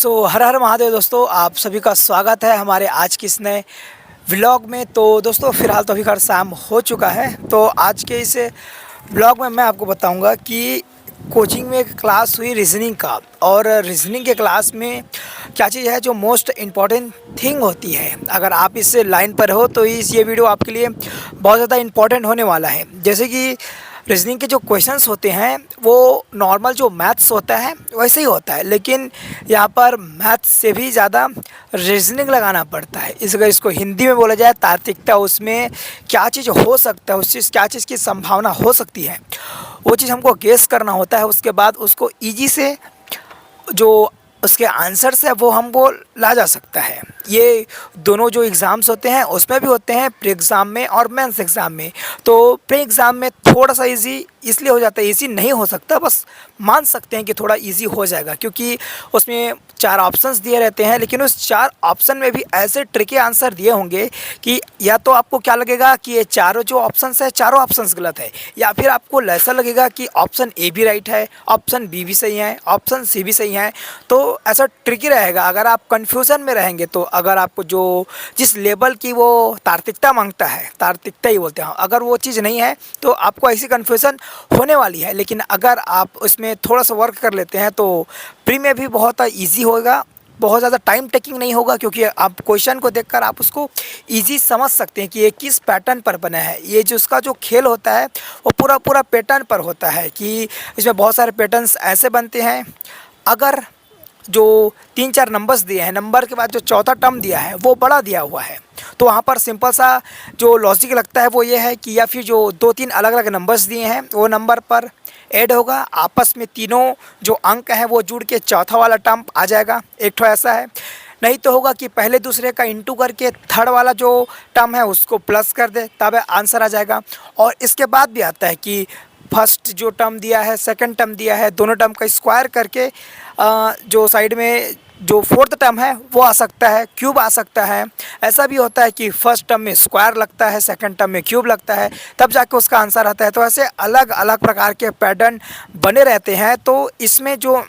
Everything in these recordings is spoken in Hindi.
हर हर महादेव दोस्तों, आप सभी का स्वागत है हमारे आज के इस नए व्लॉग में। तो दोस्तों फ़िलहाल तो अभी खैर शाम हो चुका है। तो आज के इस व्लॉग में मैं आपको बताऊंगा कि कोचिंग में एक क्लास हुई रीजनिंग का, और रीजनिंग के क्लास में क्या चीज़ है जो मोस्ट इम्पॉर्टेंट थिंग होती है। अगर आप इस लाइन पर हो तो ये वीडियो आपके लिए बहुत ज़्यादा इम्पॉर्टेंट होने वाला है। जैसे कि रीजनिंग के जो क्वेश्चंस होते हैं वो नॉर्मल जो मैथ्स होता है वैसे ही होता है, लेकिन यहाँ पर मैथ्स से भी ज़्यादा रीजनिंग लगाना पड़ता है। इस अगर इसको हिंदी में बोला जाए तार्किकता, उसमें क्या चीज़ हो सकता है, उस चीज़ क्या चीज़ की संभावना हो सकती है, वो चीज़ हमको गेस करना होता है। उसके बाद उसको ईजी से जो उसके आंसर्स है वो हमको ला जा सकता है। ये दोनों जो एग्ज़ाम्स होते हैं उसमें भी होते हैं, प्री एग्ज़ाम में और मेंस एग्ज़ाम में। तो प्री एग्ज़ाम में थोड़ा सा इजी इसलिए हो जाता है, इजी नहीं हो सकता, बस मान सकते हैं कि थोड़ा इजी हो जाएगा, क्योंकि उसमें 4 ऑप्शंस दिए रहते हैं। लेकिन उस 4 ऑप्शन में भी ऐसे ट्रिकी आंसर दिए होंगे कि या तो आपको क्या लगेगा कि ये चारों जो ऑप्शंस है चारों ऑप्शंस गलत है, या फिर आपको ऐसा लगेगा कि ऑप्शन ए भी राइट है, ऑप्शन बी भी सही है, ऑप्शन सी भी सही है। तो ऐसा ट्रिकी रहेगा। अगर आप कन्फ्यूज़न में रहेंगे तो अगर आपको जो जिस लेवल की वो तार्किकता मांगता है, तार्किकता ही बोलते हैं, अगर वो चीज़ नहीं है तो आपको ऐसी कन्फ्यूज़न होने वाली है। लेकिन अगर आप उसमें थोड़ा सा वर्क कर लेते हैं तो प्री में भी बहुत ईजी होगा, बहुत ज़्यादा टाइम टेकिंग नहीं होगा, क्योंकि आप क्वेश्चन को देखकर आप उसको इजी समझ सकते हैं कि ये किस पैटर्न पर बना है। ये जो उसका जो खेल होता है वो पूरा पूरा पैटर्न पर होता है कि इसमें बहुत सारे पैटर्न्स ऐसे बनते हैं। अगर जो 3-4 नंबर्स दिए हैं, नंबर के बाद जो चौथा टर्म दिया है वो बड़ा दिया हुआ है, तो वहाँ पर सिंपल सा जो लॉजिक लगता है वो ये है कि या फिर जो 2-3 अलग अलग नंबर्स दिए हैं वो नंबर पर ऐड होगा, आपस में तीनों जो अंक हैं वो जुड़ के चौथा वाला टर्म आ जाएगा। एक तो ऐसा है। नहीं तो होगा कि पहले दूसरे का इंटू करके थर्ड वाला जो टर्म है उसको प्लस कर दे, तब आंसर आ जाएगा। और इसके बाद भी आता है कि फर्स्ट जो टर्म दिया है, सेकंड टर्म दिया है, दोनों टर्म का स्क्वायर करके जो साइड में जो फोर्थ टर्म है वो आ सकता है, क्यूब आ सकता है। ऐसा भी होता है कि फर्स्ट टर्म में स्क्वायर लगता है, सेकंड टर्म में क्यूब लगता है, तब जाके उसका आंसर आता है। तो ऐसे अलग अलग प्रकार के पैटर्न बने रहते हैं। तो इसमें जो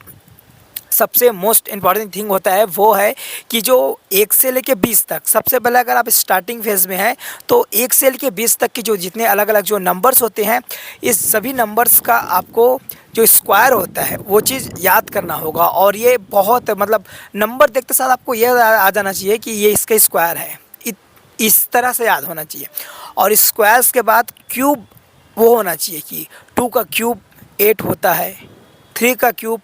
सबसे मोस्ट इम्पॉर्टेंट थिंग होता है वो है कि जो 1 से लेके 20 तक, सबसे पहले अगर आप स्टार्टिंग फेज़ में हैं तो 1 से लेके 20 तक के जो जितने अलग अलग जो नंबर्स होते हैं, इस सभी नंबर्स का आपको जो स्क्वायर होता है वो चीज़ याद करना होगा। और ये बहुत मतलब नंबर देखते साथ आपको यह आ जाना चाहिए कि ये इसका स्क्वायर है, इस तरह से याद होना चाहिए। और स्क्वायर्स के बाद क्यूब वो होना चाहिए कि 2 का क्यूब 8 होता है, 3 का क्यूब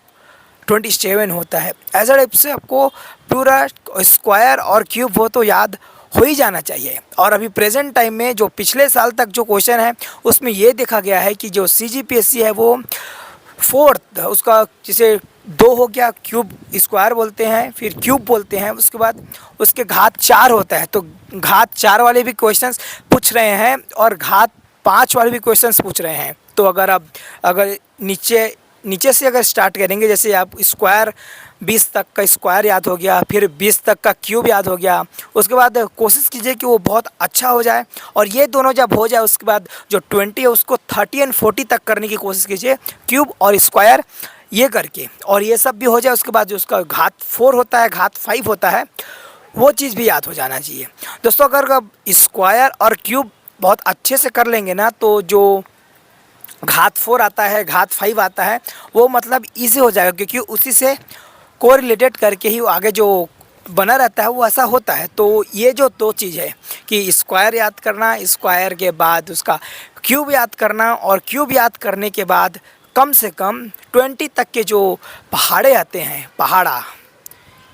27 होता है। ऐसा टाइप से आपको पूरा स्क्वायर और क्यूब वो तो याद हो ही जाना चाहिए। और अभी प्रेजेंट टाइम में जो पिछले साल तक जो क्वेश्चन है उसमें ये देखा गया है कि जो CGPSC है वो फोर्थ उसका जिसे 2 हो गया, क्यूब स्क्वायर बोलते हैं, फिर क्यूब बोलते हैं, उसके बाद उसके घात 4 होता है। तो घात 4 वाले भी क्वेश्चंस पूछ रहे हैं और घात 5 वाले भी क्वेश्चंस पूछ रहे हैं। तो अगर नीचे नीचे से अगर स्टार्ट करेंगे, जैसे आप स्क्वायर 20 तक का स्क्वायर याद हो गया, फिर 20 तक का क्यूब याद हो गया, उसके बाद कोशिश कीजिए कि वो बहुत अच्छा हो जाए। और ये दोनों जब हो जाए उसके बाद जो 20 है उसको 30 एंड 40 तक करने की कोशिश कीजिए, क्यूब और स्क्वायर ये करके। और ये सब भी हो जाए उसके बाद जो उसका घात 4 होता है, घात 5 होता है, वो चीज़ भी याद हो जाना चाहिए। दोस्तों अगर स्क्वायर और क्यूब बहुत अच्छे से कर लेंगे ना, तो जो घात 4 आता है, घात 5 आता है, वो मतलब ईजी हो जाएगा, क्योंकि उसी से कोरिलेटेड करके ही आगे जो बना रहता है वो ऐसा होता है। तो ये जो 2 चीज़ है कि स्क्वायर याद करना, स्क्वायर के बाद उसका क्यूब याद करना, और क्यूब याद करने के बाद कम से कम 20 तक के जो पहाड़े आते हैं, पहाड़ा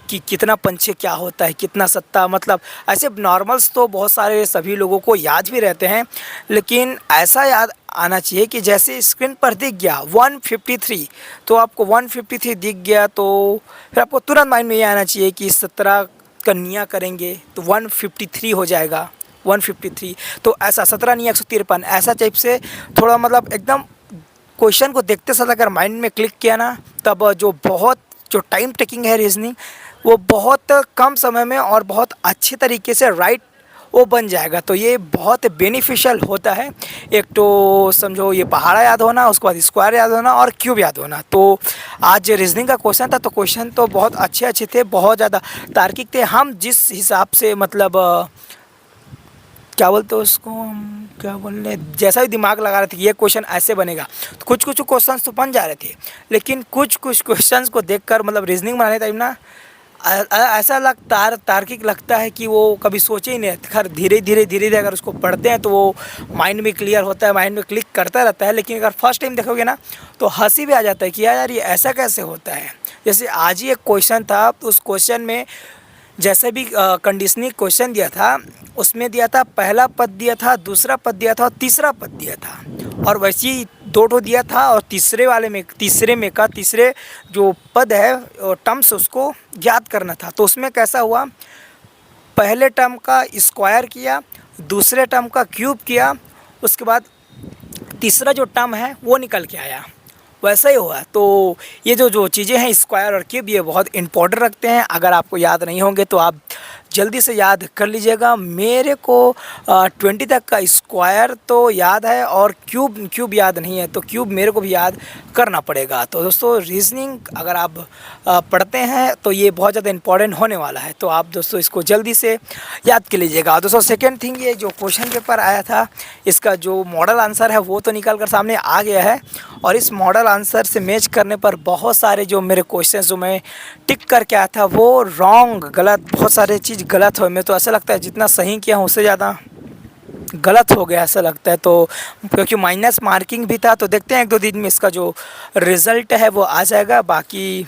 कि कितना पंचे क्या होता है, कितना सत्ता, मतलब ऐसे नॉर्मल्स तो बहुत सारे सभी लोगों को याद भी रहते हैं, लेकिन ऐसा याद आना चाहिए कि जैसे स्क्रीन पर दिख गया 153, तो आपको 153 दिख गया तो फिर आपको तुरंत माइंड में ये आना चाहिए कि 17 कन्या करेंगे तो 153 हो जाएगा, 153। तो ऐसा 17 नहीं 153, ऐसा टाइप से थोड़ा मतलब एकदम क्वेश्चन को देखते साथ अगर माइंड में क्लिक किया ना, तब जो टाइम टेकिंग है रीजनिंग, वो बहुत कम समय में और बहुत अच्छे तरीके से राइट वो बन जाएगा। तो ये बहुत बेनिफिशियल होता है। एक तो समझो ये पहाड़ा याद होना, उसके बाद स्क्वायर याद होना और क्यूब याद होना। तो आज रीजनिंग का क्वेश्चन था, तो क्वेश्चन तो बहुत अच्छे अच्छे थे, बहुत ज़्यादा तार्किक थे। हम जिस हिसाब से मतलब क्या बोलते हैं उसको, हम क्या बोल रहे हैं, जैसा भी दिमाग लगा रहे थे कि ये क्वेश्चन ऐसे बनेगा, तो कुछ कुछ क्वेश्चंस तो बन जा रहे थे। लेकिन कुछ कुछ क्वेश्चंस को देखकर मतलब रीजनिंग बनाने टाइम ना ऐसा तार्किक लगता है कि वो कभी सोचे ही नहीं। खैर धीरे धीरे अगर उसको पढ़ते हैं तो वो माइंड में क्लियर होता है, माइंड में क्लिक करता रहता है। लेकिन अगर फर्स्ट टाइम देखोगे ना तो हंसी भी आ जाता है कि यार ये ऐसा कैसे होता है। जैसे आज ही एक क्वेश्चन था, तो उस क्वेश्चन में जैसे भी कंडीशनिंग क्वेश्चन दिया था, उसमें दिया था पहला पद दिया था, दूसरा पद दिया था और तीसरा पद दिया था। और वैसे ही दो ठो दिया था और तीसरे जो पद है टर्म्स उसको याद करना था। तो उसमें कैसा हुआ, पहले टर्म का स्क्वायर किया, दूसरे टर्म का क्यूब किया, उसके बाद तीसरा जो टर्म है वो निकल के आया, वैसा ही हुआ। तो ये जो जो चीज़ें हैं स्क्वायर और क्यूब, ये बहुत इंपॉर्टेंट रखते हैं। अगर आपको याद नहीं होंगे तो आप जल्दी से याद कर लीजिएगा। मेरे को 20 तक का स्क्वायर तो याद है और क्यूब याद नहीं है, तो क्यूब मेरे को भी याद करना पड़ेगा। तो दोस्तों रीजनिंग अगर आप पढ़ते हैं तो ये बहुत ज़्यादा इंपॉर्टेंट होने वाला है। तो आप दोस्तों इसको जल्दी से याद कर लीजिएगा। दोस्तों सेकेंड थिंग, ये जो क्वेश्चन पेपर आया था इसका जो मॉडल आंसर है वो तो निकल कर सामने आ गया है। और इस मॉडल आंसर से मैच करने पर बहुत सारे जो मेरे क्वेश्चन जो मैं टिक करके आया था वो रॉन्ग, गलत, बहुत सारे चीज़ गलत हुए। मैं तो ऐसा लगता है जितना सही किया हूँ उससे ज़्यादा गलत हो गया ऐसा लगता है। तो क्योंकि माइनस मार्किंग भी था, तो देखते हैं 1-2 दिन में इसका जो रिज़ल्ट है वो आ जाएगा। बाकी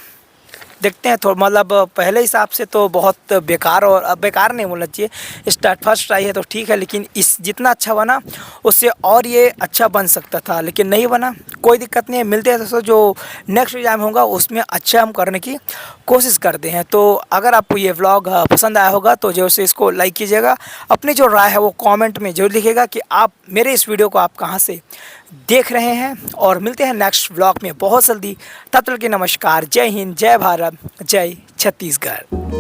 देखते हैं, थोड़ा मतलब पहले हिसाब से तो बहुत बेकार, और बेकार नहीं बोलना चाहिए, फर्स्ट ट्राई है तो ठीक है। लेकिन इस जितना अच्छा बना उससे और ये अच्छा बन सकता था, लेकिन नहीं बना, कोई दिक्कत नहीं है। मिलते हैं दोस्तों जो नेक्स्ट एग्जाम होगा उसमें अच्छा हम करने की कोशिश करते हैं। तो अगर आपको ये व्लॉग पसंद आया होगा तो जरूर से इसको लाइक कीजिएगा। अपनी जो राय है वो कमेंट में जरूर लिखिएगा कि आप मेरे इस वीडियो को आप कहाँ से देख रहे हैं। और मिलते हैं नेक्स्ट व्लॉग में बहुत जल्दी। तब तक के नमस्कार, जय हिंद, जय भारत, जय छत्तीसगढ़।